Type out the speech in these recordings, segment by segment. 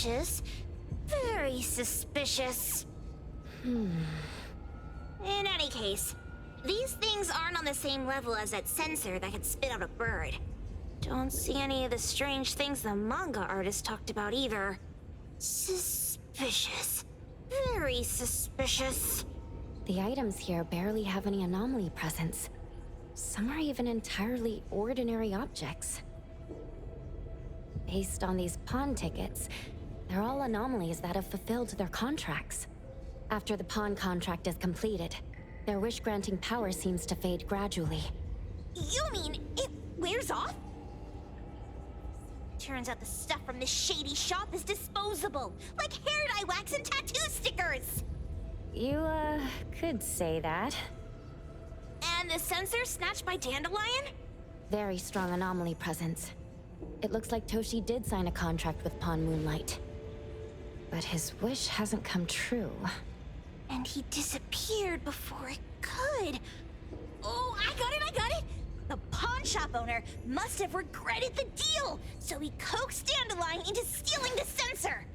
suspicious. Very suspicious. In any case, these things aren't on the same level as that sensor that could spit out a bird. Don't see any of the strange things the manga artist talked about either. Suspicious. Very suspicious. The items here barely have any anomaly presence. Some are even entirely ordinary objects. Based on these pawn tickets, they're all anomalies that have fulfilled their contracts. After the pawn contract is completed, their wish-granting power seems to fade gradually. You mean it wears off? Turns out the stuff from this shady shop is disposable, like hair dye wax and tattoo stickers! You, could say that. And the sensor snatched by Dandelion? Very strong anomaly presence. It looks like Toshi did sign a contract with Pawn Moonlight. But his wish hasn't come true. And he disappeared before it could. Oh, I got it! The pawn shop owner must have regretted the deal, so he coaxed Dandelion into stealing the sensor.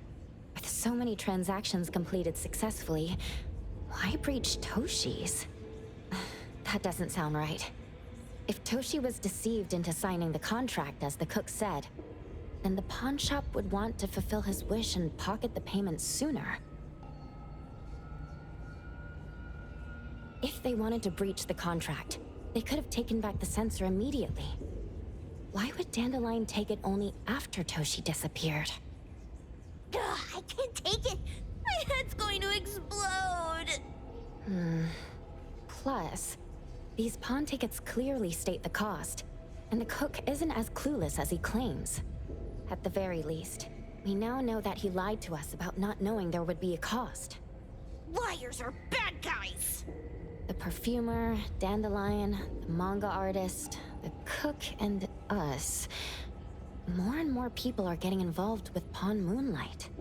With so many transactions completed successfully, why breach Toshi's? That doesn't sound right. If Toshi was deceived into signing the contract, as the cook said, then the pawn shop would want to fulfill his wish and pocket the payment sooner. If they wanted to breach the contract, they could have taken back the sensor immediately. Why would Dandelion take it only after Toshi disappeared? Ugh, I can't take it! My head's going to explode! Plus, these pawn tickets clearly state the cost, and the cook isn't as clueless as he claims. At the very least, we now know that he lied to us about not knowing there would be a cost. Liars are bad guys! The perfumer, Dandelion, the manga artist, the cook, and us. More and more people are getting involved with Pawn Moonlight.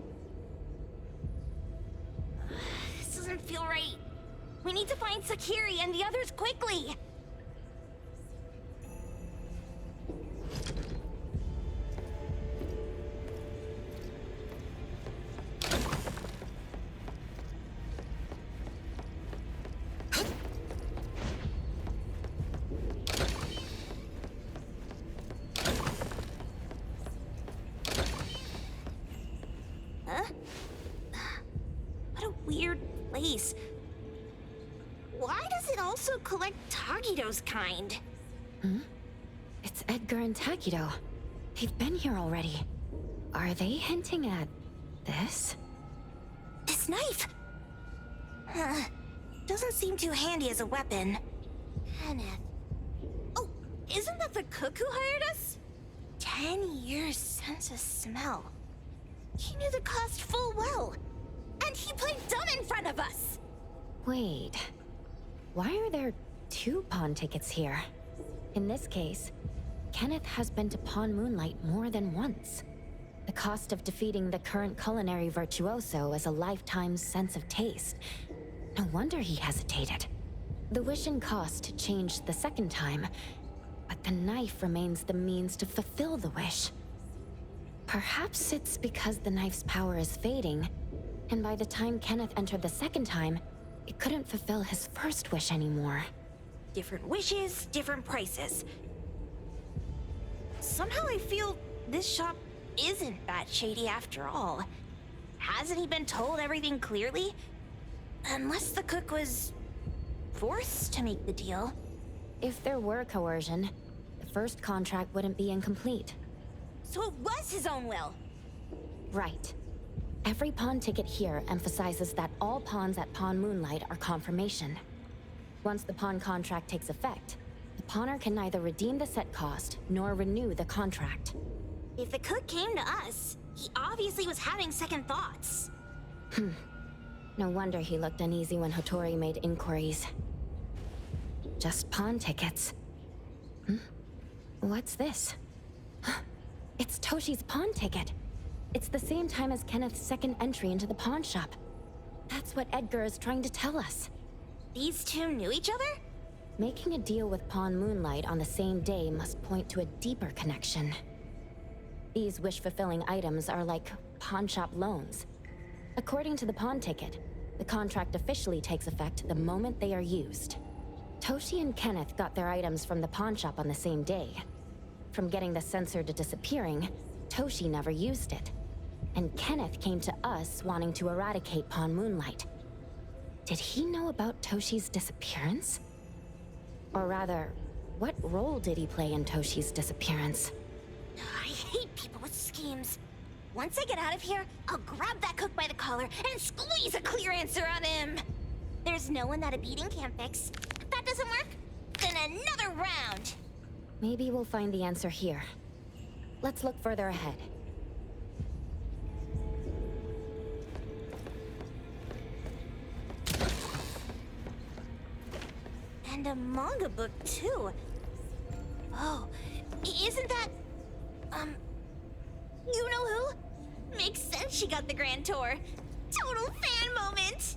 This doesn't feel right. We need to find Sakiri and the others quickly! What a weird place. Why does it also collect Tagido's kind? It's Edgar and Takido. They've been here already. Are they hinting at this? This knife! Doesn't seem too handy as a weapon. Kenneth. Oh, isn't that the cook who hired us? 10 years sense of smell. He knew the cost full well. And he played dumb in front of us! Wait. Why are there 2 pawn tickets here? In this case, Kenneth has been to Pawn Moonlight more than once. The cost of defeating the current culinary virtuoso is a lifetime's sense of taste. No wonder he hesitated. The wish and cost changed the second time, but the knife remains the means to fulfill the wish. Perhaps it's because the knife's power is fading, and by the time Kenneth entered the second time, it couldn't fulfill his first wish anymore. Different wishes, different prices. Somehow I feel this shop isn't that shady after all. Hasn't he been told everything clearly? Unless the cook was forced to make the deal. If there were coercion, the first contract wouldn't be incomplete. So it was his own will. Right. Every pawn ticket here emphasizes that all pawns at Pawn Moonlight are confirmation. Once the pawn contract takes effect, the pawner can neither redeem the set cost nor renew the contract. If the cook came to us, he obviously was having second thoughts. No wonder he looked uneasy when Hotori made inquiries. Just pawn tickets. What's this? It's Toshi's pawn ticket. It's the same time as Kenneth's second entry into the pawn shop. That's what Edgar is trying to tell us. These two knew each other? Making a deal with Pawn Moonlight on the same day must point to a deeper connection. These wish-fulfilling items are like pawn shop loans. According to the pawn ticket, the contract officially takes effect the moment they are used. Toshi and Kenneth got their items from the pawn shop on the same day. From getting the sensor to disappearing, Toshi never used it. And Kenneth came to us wanting to eradicate Pawn Moonlight. Did he know about Toshi's disappearance? Or rather, what role did he play in Toshi's disappearance? I hate people with schemes. Once I get out of here, I'll grab that cook by the collar and squeeze a clear answer on him. There's no one that a beating can't fix. If that doesn't work, then another round. Maybe we'll find the answer here. Let's look further ahead. And a manga book, too. Oh, isn't that... you know who? Makes sense she got the grand tour. Total fan moment!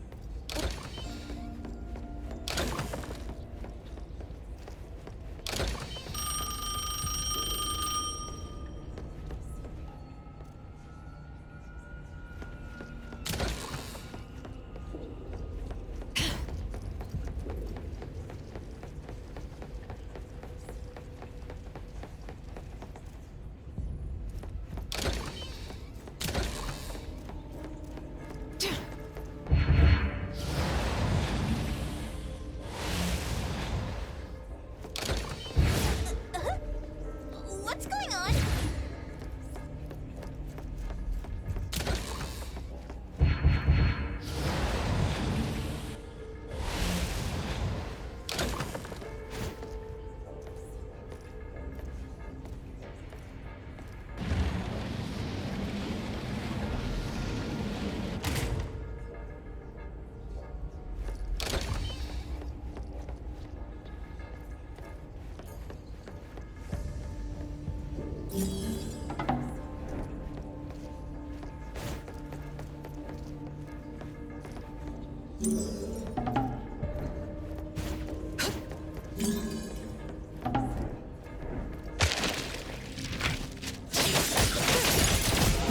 What's going on?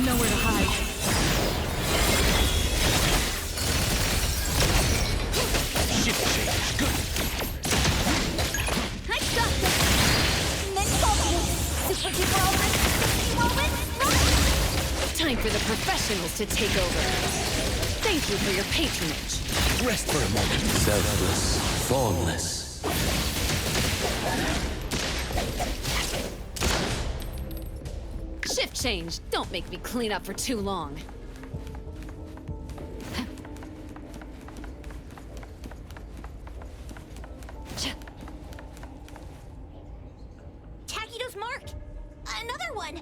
Nowhere to hide. Ship change. Good. I got this! Next bubble! Super duper moment! Time for the professionals to take over. Thank you for your patronage. Rest for a moment. Selfless, formless. Shift change. Don't make me clean up for too long. Takido's mark! Another one!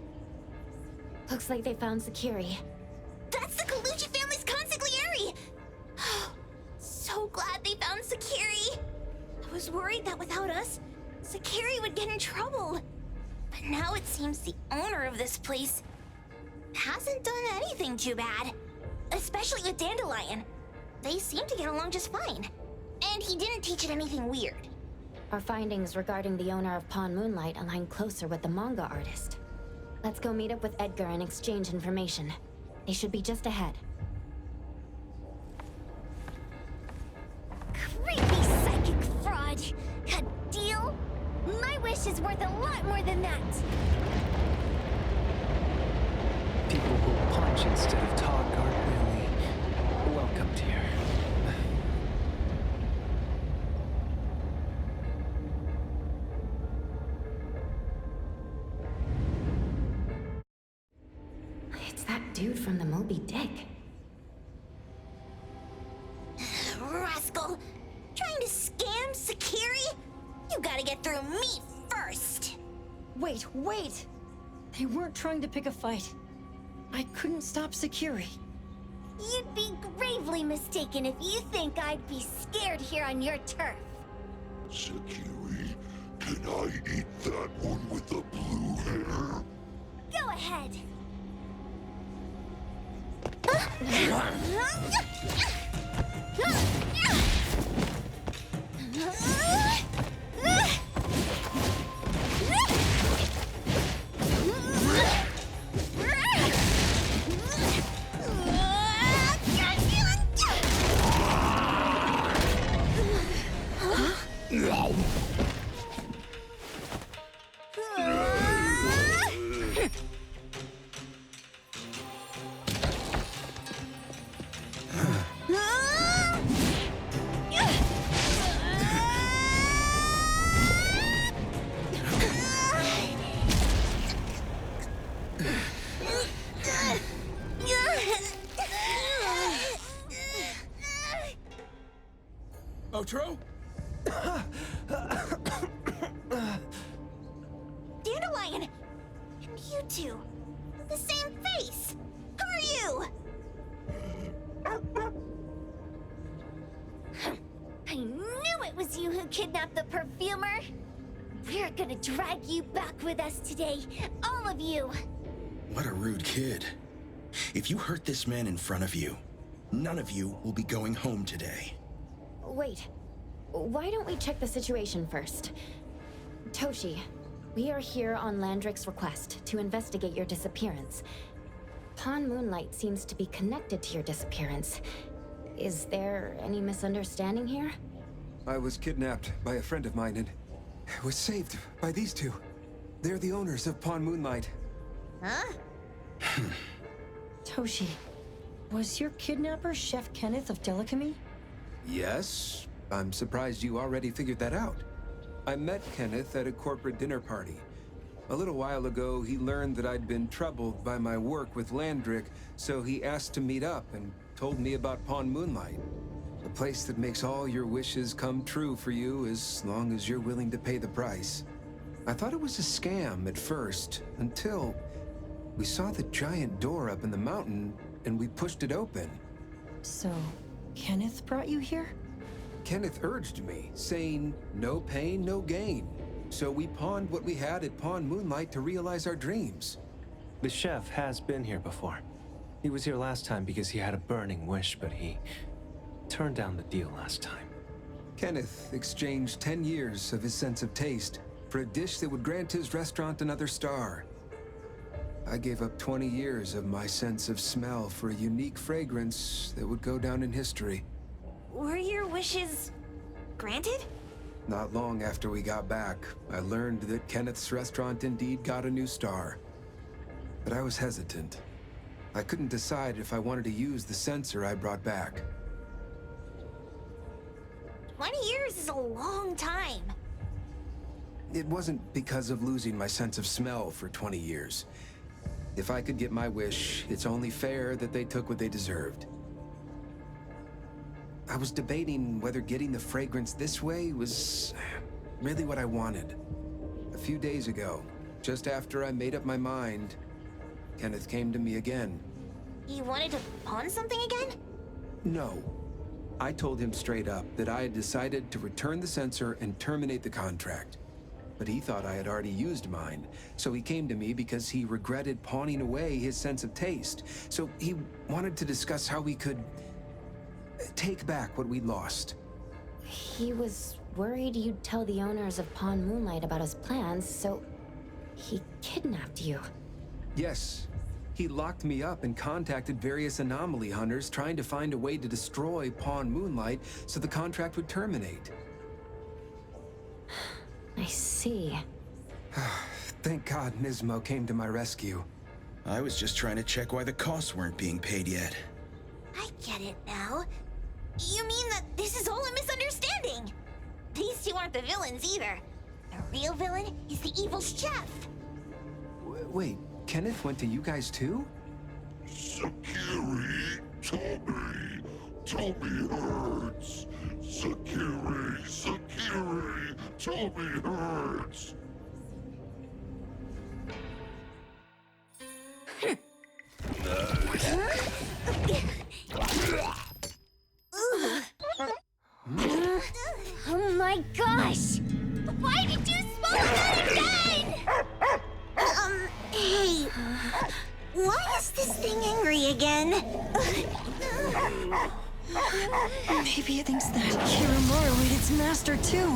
Looks like they found Sakiri. That's the Kaluchi family's consigliere! So glad they found Sakiri! I was worried that without us, Sakiri would get in trouble. But now it seems the owner of this place hasn't done anything too bad. Especially with Dandelion. They seem to get along just fine. And he didn't teach it anything weird. Our findings regarding the owner of Pawn Moonlight align closer with the manga artist. Let's go meet up with Edgar and exchange information. They should be just ahead. Creepy psychic fraud! A deal? My wish is worth a lot more than that! People who punch instead of talk aren't really welcomed here. It's that dude from the Moby Dick. Rascal! Trying to scam Sakiri? You gotta get through me first! Wait! They weren't trying to pick a fight. I couldn't stop Sakiri. You'd be gravely mistaken if you think I'd be scared here on your turf. Sakiri, can I eat that one with the blue hair? Go ahead! Outro? Dandelion! And you two! The same face! Who are you? I knew it was you who kidnapped the perfumer! We're gonna drag you back with us today, all of you! What a rude kid. If you hurt this man in front of you, none of you will be going home today. Wait. Why don't we check the situation first? Toshi, we are here on Landrick's request to investigate your disappearance. Pawn Moonlight seems to be connected to your disappearance. Is there any misunderstanding here? I was kidnapped by a friend of mine and was saved by these two. They're the owners of Pawn Moonlight. Huh? Toshi, was your kidnapper Chef Kenneth of Delicamy? Yes, I'm surprised you already figured that out. I met Kenneth at a corporate dinner party. A little while ago, he learned that I'd been troubled by my work with Landrick, so he asked to meet up and told me about Pawn Moonlight. A place that makes all your wishes come true for you as long as you're willing to pay the price. I thought it was a scam at first, until we saw the giant door up in the mountain and we pushed it open. So, Kenneth brought you here? Kenneth urged me, saying, no pain, no gain. So we pawned what we had at Pawn Moonlight to realize our dreams. The chef has been here before. He was here last time because he had a burning wish, but he turned down the deal last time. Kenneth exchanged 10 years of his sense of taste for a dish that would grant his restaurant another star. I gave up 20 years of my sense of smell for a unique fragrance that would go down in history. Were your wishes granted? Not long after we got back, I learned that Kenneth's restaurant indeed got a new star. But I was hesitant. I couldn't decide if I wanted to use the sensor I brought back. 20 years is a long time. It wasn't because of losing my sense of smell for 20 years. If I could get my wish, it's only fair that they took what they deserved. I was debating whether getting the fragrance this way was really what I wanted. A few days ago, just after I made up my mind, Kenneth came to me again. You wanted to pawn something again? No. I told him straight up that I had decided to return the sensor and terminate the contract. But he thought I had already used mine, so he came to me because he regretted pawning away his sense of taste. So he wanted to discuss how we could take back what we'd lost. He was worried you'd tell the owners of Pawn Moonlight about his plans, so he kidnapped you. Yes. He locked me up and contacted various anomaly hunters trying to find a way to destroy Pawn Moonlight so the contract would terminate. I see. Thank God Nismo came to my rescue. I was just trying to check why the costs weren't being paid yet. I get it now. You mean that this is all a misunderstanding? These two aren't the villains either. The real villain is the evil chef. Wait, Kenneth went to you guys too? Sakiri, Tommy hurts. Sakiri, Tommy hurts. Oh my gosh! Why did you smoke that again? Hey, why is this thing angry again? Maybe it thinks that Kiramaru ate its master too.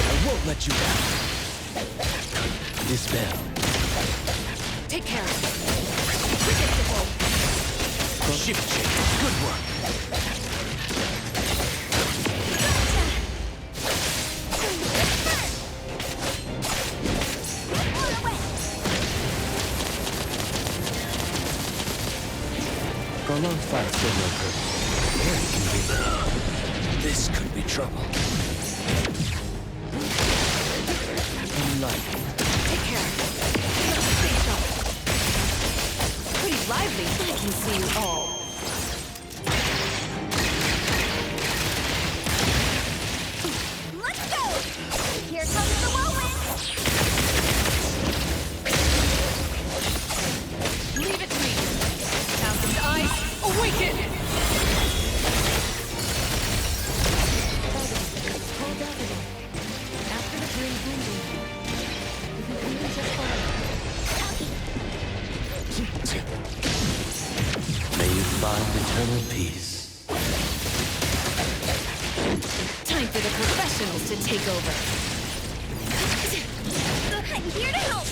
I won't let you down. Dispel. Take care. Predictable. Shift change. Good work. Go alongside similar person. Very convenient. This could be trouble. Light. Take care. Stay sharp. Pretty lively. I can see you all. Let's go! Here comes the whirlwind! Leave it to me. Thousand eyes, awaken! Hold up again. After the green boom, you can come in just fine. May you find eternal peace. Time for the professionals to take over. I'm here to help!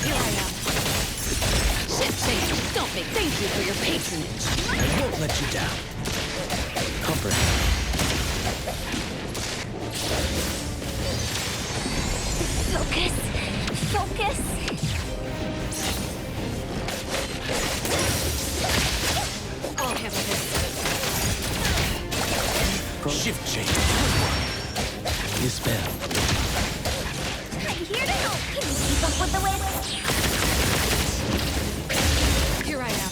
Here I am. Ship change. Don't make thank you for your patronage. I won't let you down. Comprehend. Focus! Focus! I'll handle this. Shift change. Dispel. I'm here to help! Can you keep up with the wind? Here I am.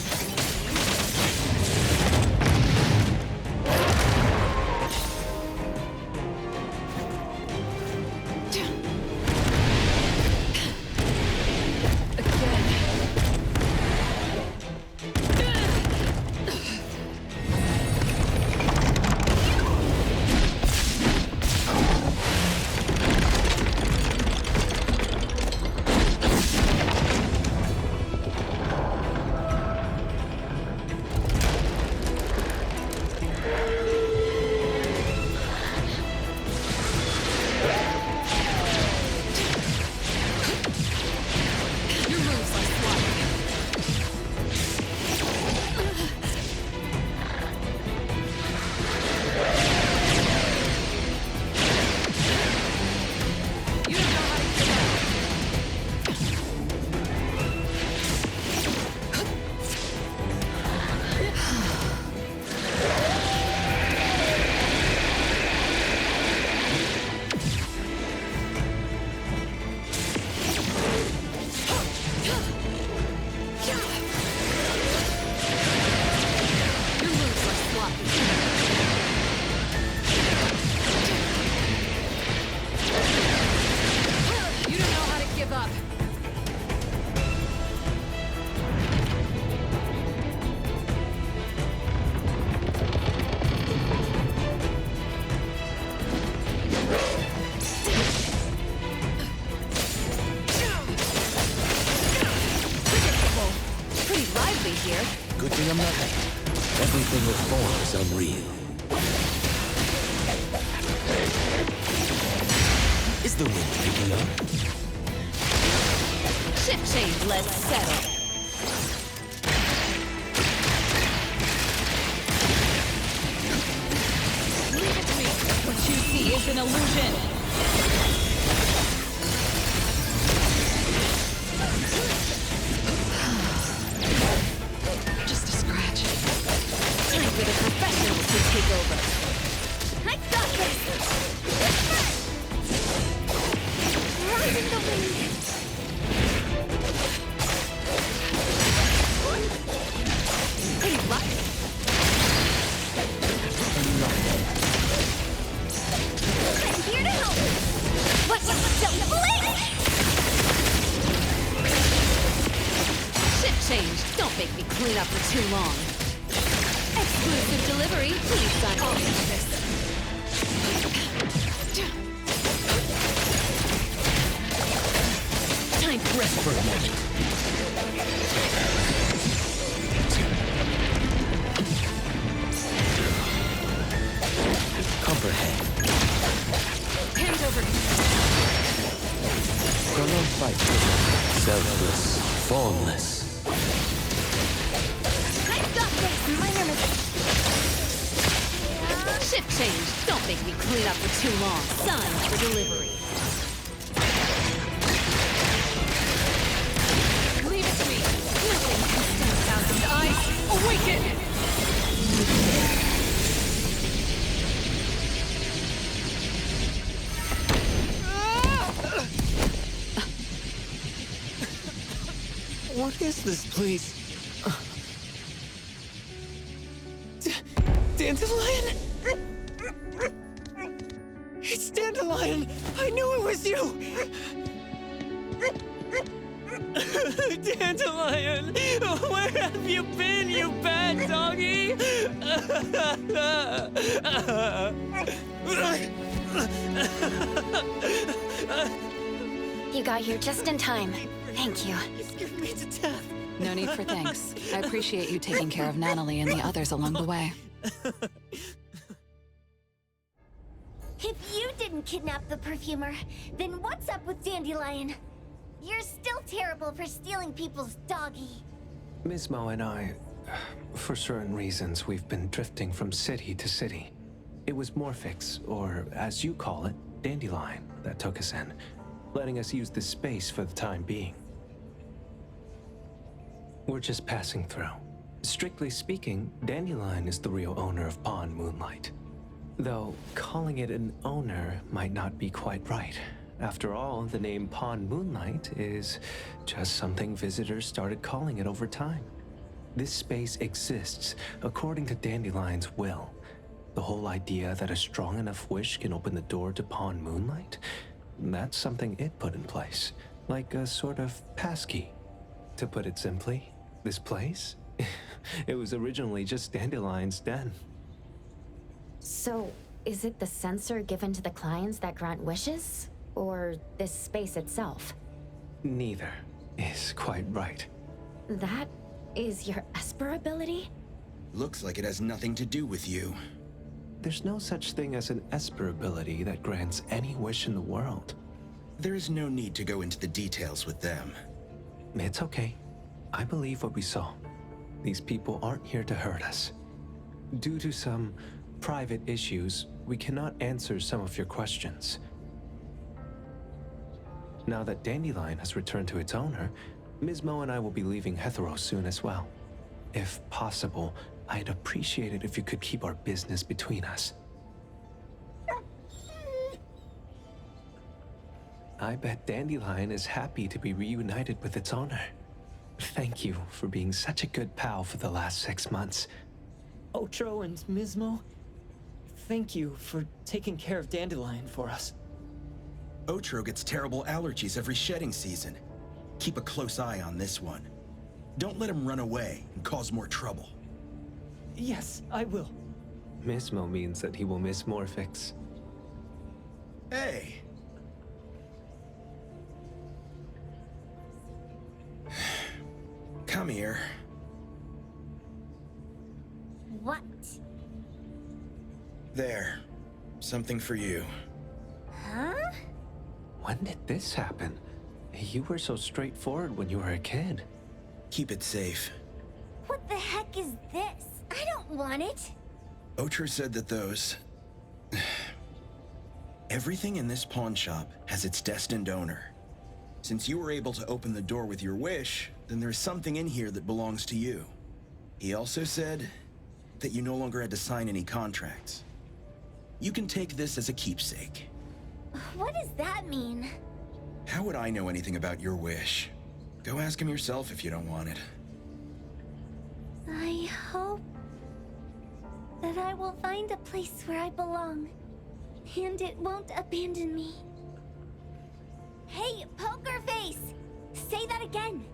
Your moves are sloppy. You don't know how to get out. Your moves are sloppy. You don't know how to give up. Predictable. Pretty lively here. Good thing I'm not late. Everything with form is unreal. Is the wind picking up? Ship change, let's settle. Leave it to me. What you see is an illusion. Just a scratch. Time for the professionals to take over. I got this! Riding the wind! Pretty lucky. I'm here to help! What you don't blink! Ship change. Don't make me clean up for too long. Exclusive delivery. Please sign off on this. Time to rest for a moment. Comprehend. Hands over. Prolonged fight. Selfless. Formless. I got this! Minor mistake. Ship change. Don't make me clean up for too long. Sign for delivery. Leave it to me. Nothing can stand What is this place? Dandelion? It's Dandelion! I knew it was you! Dandelion! Where have you been, you bad doggy? You got here just in time. Thank you. You scared me to death. No need for thanks. I appreciate you taking care of Natalie and the others along the way. If you didn't kidnap the perfumer, then what's up with Dandelion? You're still terrible for stealing people's doggy. Ms. Mo and I, for certain reasons, we've been drifting from city to city. It was Morphix, or as you call it, Dandelion, that took us in, letting us use this space for the time being. We're just passing through. Strictly speaking, Dandelion is the real owner of Pawn Moonlight. Though, calling it an owner might not be quite right. After all, the name Pawn Moonlight is just something visitors started calling it over time. This space exists according to Dandelion's will. The whole idea that a strong enough wish can open the door to Pawn Moonlight? That's something it put in place, like a sort of passkey. To put it simply, this place? It was originally just Dandelion's den. So, is it the sensor given to the clients that grant wishes? Or this space itself? Neither is quite right. That is your Esper ability? Looks like it has nothing to do with you. There's no such thing as an Esper ability that grants any wish in the world. There is no need to go into the details with them. It's okay. I believe what we saw. These people aren't here to hurt us. Due to some private issues, we cannot answer some of your questions. Now that Dandelion has returned to its owner, Ms. Mo and I will be leaving Hetheros soon as well. If possible, I'd appreciate it if you could keep our business between us. I bet Dandelion is happy to be reunited with its owner. Thank you for being such a good pal for the last 6 months. Otro and Mismo, thank you for taking care of Dandelion for us. Otro gets terrible allergies every shedding season. Keep a close eye on this one. Don't let him run away and cause more trouble. Yes, I will. Mismo means that he will miss Morphix. Hey! Come here. What? There. Something for you. Huh? When did this happen? You were so straightforward when you were a kid. Keep it safe. What the heck is this? I don't want it. Otro said that those... Everything in this pawn shop has its destined owner. Since you were able to open the door with your wish, then there's something in here that belongs to you. He also said that you no longer had to sign any contracts. You can take this as a keepsake. What does that mean? How would I know anything about your wish? Go ask him yourself if you don't want it. I hope that I will find a place where I belong, and it won't abandon me. Hey, Poker Face! Say that again!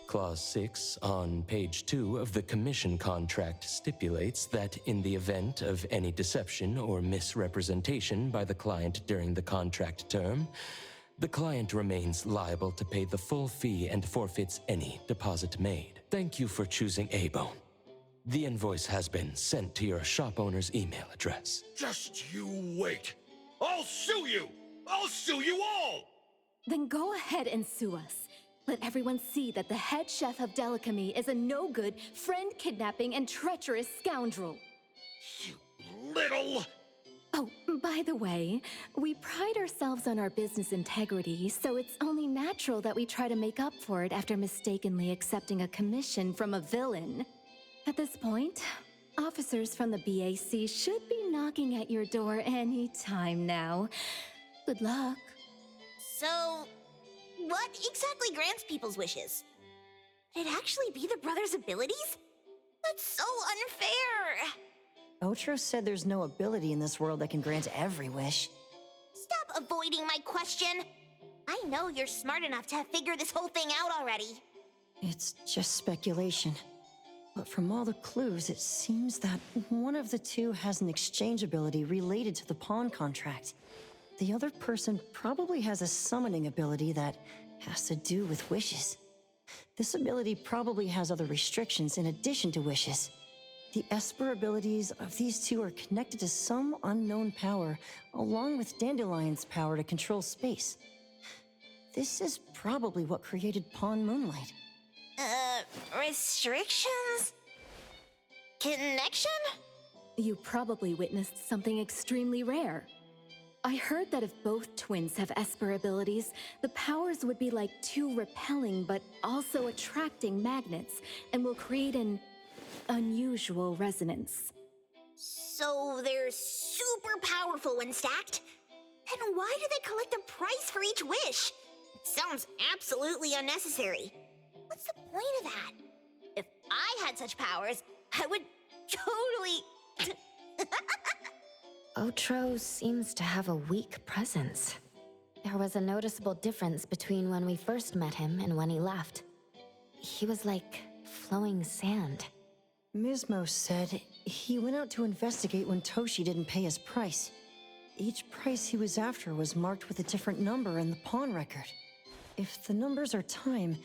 Clause 6 on page 2 of the commission contract stipulates that in the event of any deception or misrepresentation by the client during the contract term, the client remains liable to pay the full fee and forfeits any deposit made. Thank you for choosing A-Bone. The invoice has been sent to your shop owner's email address. Just you wait. I'll sue you! I'll sue you all! Then go ahead and sue us. Let everyone see that the head chef of Delicamy is a no-good, friend-kidnapping, and treacherous scoundrel. You little... Oh, by the way, we pride ourselves on our business integrity, so it's only natural that we try to make up for it after mistakenly accepting a commission from a villain. At this point, officers from the BAC should be knocking at your door any time now. Good luck. So, what exactly grants people's wishes? Could it actually be the brothers' abilities? That's so unfair! Walktrough said there's no ability in this world that can grant every wish. Stop avoiding my question! I know you're smart enough to have figured this whole thing out already. It's just speculation. But from all the clues, it seems that one of the two has an exchange ability related to the pawn contract. The other person probably has a summoning ability that has to do with wishes. This ability probably has other restrictions in addition to wishes. The Esper abilities of these two are connected to some unknown power, along with Dandelion's power to control space. This is probably what created Pawn Moonlight. Restrictions? Connection? You probably witnessed something extremely rare. I heard that if both twins have Esper abilities, the powers would be like two repelling but also attracting magnets and will create an unusual resonance. So they're super powerful when stacked? Then why do they collect a price for each wish? It sounds absolutely unnecessary. What's the point of that? If I had such powers, I would totally... Walktrough seems to have a weak presence. There was a noticeable difference between when we first met him and when he left. He was like flowing sand. Mismo said he went out to investigate when Toshi didn't pay his price. Each price he was after was marked with a different number in the pawn record. If the numbers are time,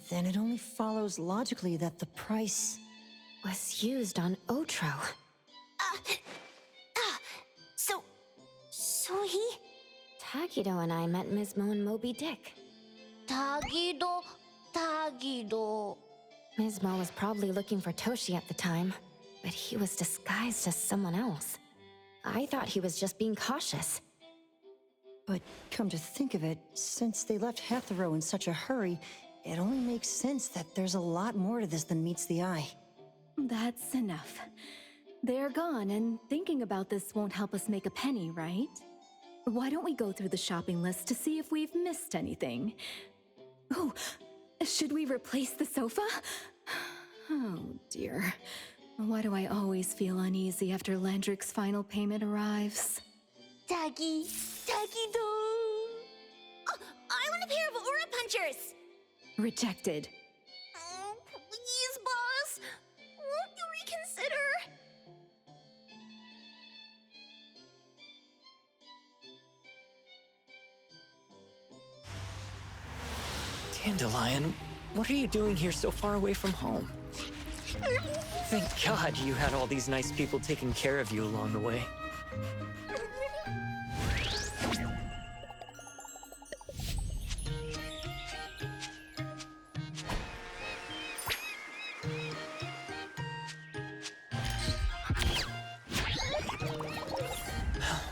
then it only follows logically that the price was used on Walktrough. So he... Tagido and I met Mismo and Moby Dick. Tagido... Mismo was probably looking for Toshi at the time, but he was disguised as someone else. I thought he was just being cautious. But come to think of it, since they left Hetero in such a hurry, it only makes sense that there's a lot more to this than meets the eye. That's enough. They're gone, and thinking about this won't help us make a penny, right? Why don't we go through the shopping list to see if we've missed anything? Oh, should we replace the sofa? Oh dear. Why do I always feel uneasy after Landrick's final payment arrives? Tagido... Oh, I want a pair of aura punchers! Rejected. Oh, please, boss. Won't you reconsider? Dandelion, what are you doing here so far away from home? Thank God you had all these nice people taking care of you along the way.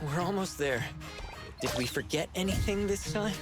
We're almost there. Did we forget anything this time?